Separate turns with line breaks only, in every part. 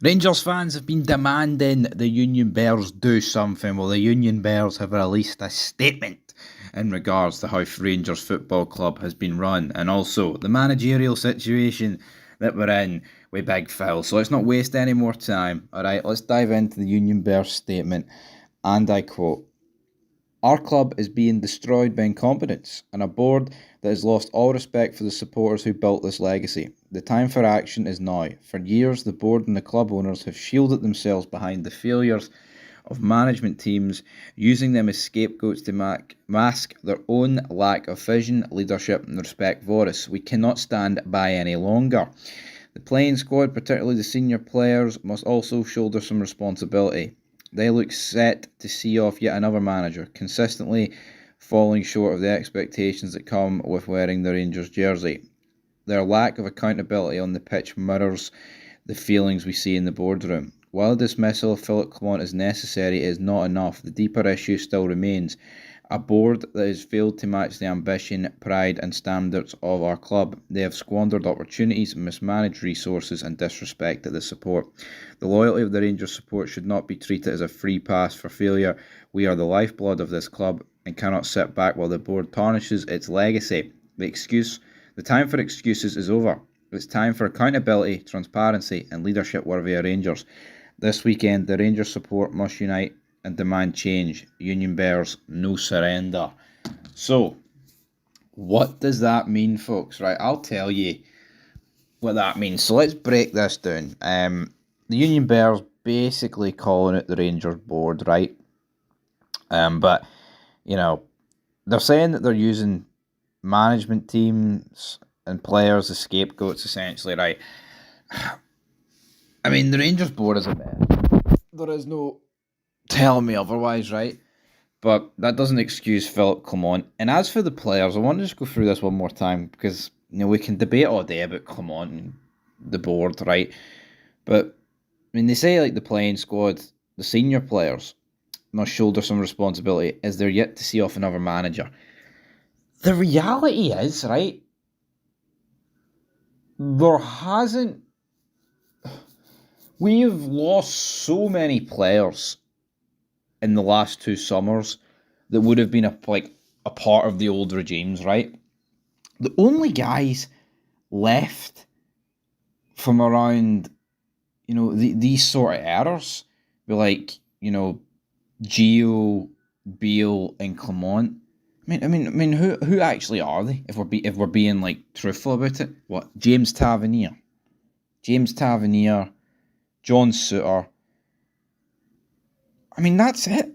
Rangers fans have been demanding the Union Bears do something. Well, the Union Bears have released a statement in regards to how Rangers Football Club has been run and also the managerial situation that we're in with Big Phil. So let's not waste any more time. Alright, let's dive into the Union Bears statement. And I quote, "Our club is being destroyed by incompetence and a board that has lost all respect for the supporters who built this legacy. The time for action is now. For years, the board and the club owners have shielded themselves behind the failures of management teams, using them as scapegoats to mask their own lack of vision, leadership, and respect for us. We cannot stand by any longer. The playing squad, particularly the senior players, must also shoulder some responsibility. They look set to see off yet another manager, consistently falling short of the expectations that come with wearing the Rangers jersey. Their lack of accountability on the pitch mirrors the feelings we see in the boardroom. While the dismissal of Philip Clement is necessary, it is not enough. The deeper issue still remains. A board that has failed to match the ambition, pride and standards of our club. They have squandered opportunities, mismanaged resources and disrespected the support. The loyalty of the Rangers support should not be treated as a free pass for failure. We are the lifeblood of this club and cannot sit back while the board tarnishes its legacy. The time for excuses is over. It's time for accountability, transparency and leadership worthy of Rangers. This weekend, the Rangers support must unite and demand change. Union Bears, no surrender." So, what does that mean, folks? Right, I'll tell you what that means. So let's break this down. The Union Bears basically calling it the Rangers board, right? But you know, they're saying that they're using management teams and players as scapegoats, essentially, right? I mean, the Rangers board is a mess. There is no telling me otherwise, right? But that doesn't excuse Philip Clement. And as for the players, I want to just go through this one more time because we can debate all day about Clement and the board, right? But I mean, they say like the playing squad, the senior players must shoulder some responsibility as they're yet to see off another manager. The reality is, right, there hasn't. We've lost so many players in the last two summers that would have been a part of the old regimes, right? The only guys left from around, these sort of errors were like, Gio, Beale, and Clement. Who actually are they? If we're being like truthful about it, what James Tavernier, John Suter. I mean, that's it.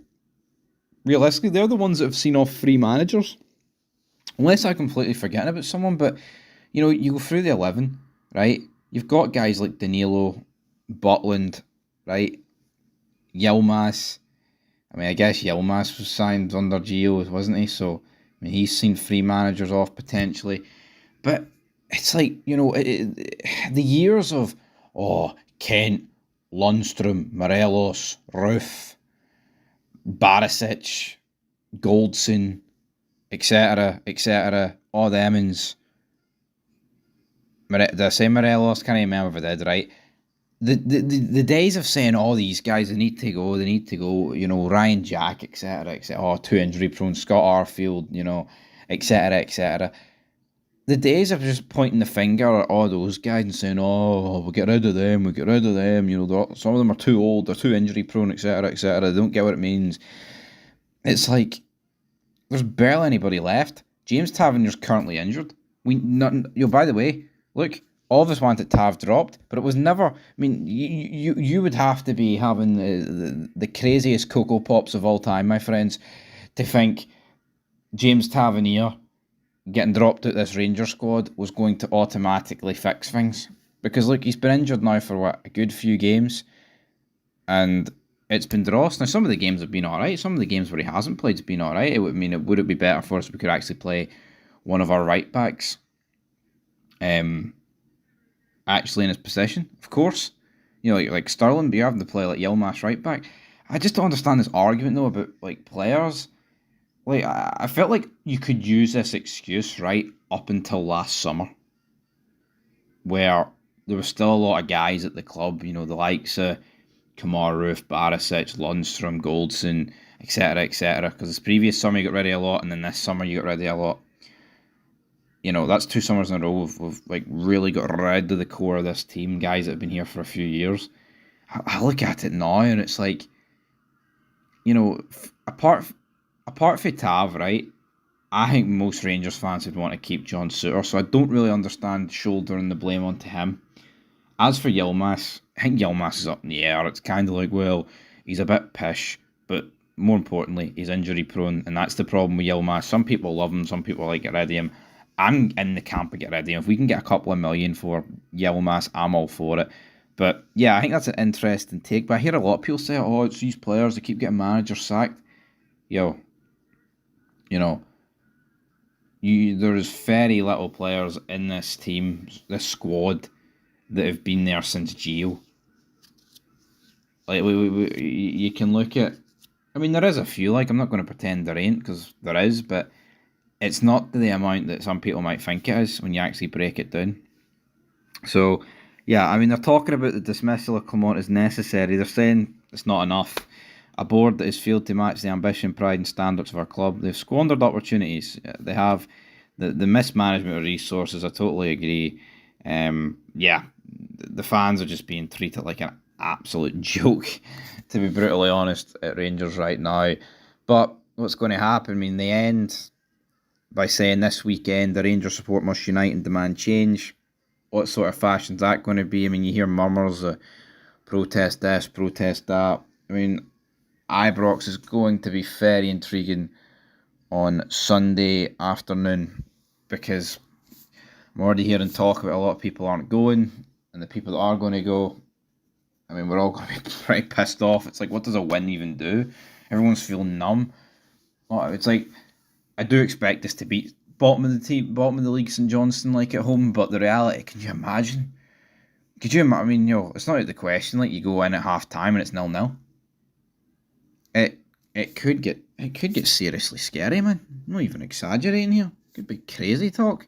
Realistically, they're the ones that have seen off three managers. Unless I completely forget about someone, but you go through the 11, right? You've got guys like Danilo, Butland, right? Yilmaz. I mean, I guess Yilmaz was signed under Gio, wasn't he? So, I mean, he's seen three managers off potentially. But it's like, the years of, Kent, Lundstrom, Morelos, Roof, Barisic, Goldson, etc., Odd Emmons. Did I say Morelos? Can't remember if I did, right? The days of saying all these guys they need to go, Ryan Jack, etc., too injury prone, Scott Arfield, etc. The days of just pointing the finger at all those guys and saying, we'll get rid of them, some of them are too old, they're too injury prone, etc., they don't get what it means. It's like, there's barely anybody left. James Tavernier's currently injured. By the way, look, all of us wanted Tav dropped, but it was never. I mean, you would have to be having the craziest Cocoa Pops of all time, my friends, to think James Tavernier getting dropped out this Ranger squad was going to automatically fix things. Because look, he's been injured now for a good few games, and it's been dross. Now, some of the games have been alright. Some of the games where he hasn't played have been alright. Would it be better for us if we could actually play one of our right backs actually in his position? Of course. Like Sterling, but you're having to play like Yilmaz right back. I just don't understand this argument though about like players. Like I felt like you could use this excuse right up until last summer, where there was still a lot of guys at the club, the likes of Kamaru, Barisic, Lundstrom, Goldson, etc., etc. Because this previous summer you got rid of a lot, and then this summer you got rid of a lot. That's 2 summers in a row we've like really got rid of the core of this team, guys that have been here for a few years. I look at it now and it's like, apart from Tav, right? I think most Rangers fans would want to keep John Souttar, so I don't really understand shouldering the blame onto him. As for Yilmaz, I think Yilmaz is up in the air. It's kind of like, well, he's a bit pish, but more importantly, he's injury prone, and that's the problem with Yilmaz. Some people love him, some people like get rid of him. I'm in the camp of get rid of him. If we can get a couple of million for Yilmaz, I'm all for it. But yeah, I think that's an interesting take. But I hear a lot of people say, oh, it's these players that keep getting managers sacked. Yo, you know, there's very little players in this team, this squad, that have been there since Gio. Like you can look at. I mean, there is a few. Like I'm not going to pretend there ain't, because there is, but it's not the amount that some people might think it is when you actually break it down. So, yeah, I mean, they're talking about the dismissal of Clement as necessary. They're saying it's not enough. A board that has failed to match the ambition, pride, and standards of our club. They've squandered opportunities. They have the mismanagement of resources. I totally agree. Yeah, the fans are just being treated like an absolute joke, to be brutally honest, at Rangers right now. But what's going to happen? I mean, they end by saying this weekend the Rangers support must unite and demand change. What sort of fashion is that going to be? I mean, you hear murmurs of protest this, protest that. I mean, Ibrox is going to be very intriguing on Sunday afternoon, because I'm already hearing talk about a lot of people aren't going, and the people that are going to go, I mean, we're all going to be pretty pissed off. It's like, what does a win even do? Everyone's feeling numb. It's like, I do expect us to beat bottom of the league, St Johnstone, like at home, but the reality, can you imagine? I mean, it's not out of the question. Like, you go in at half time and it's 0-0. It could get seriously scary, man. I'm not even exaggerating here. Could be crazy talk.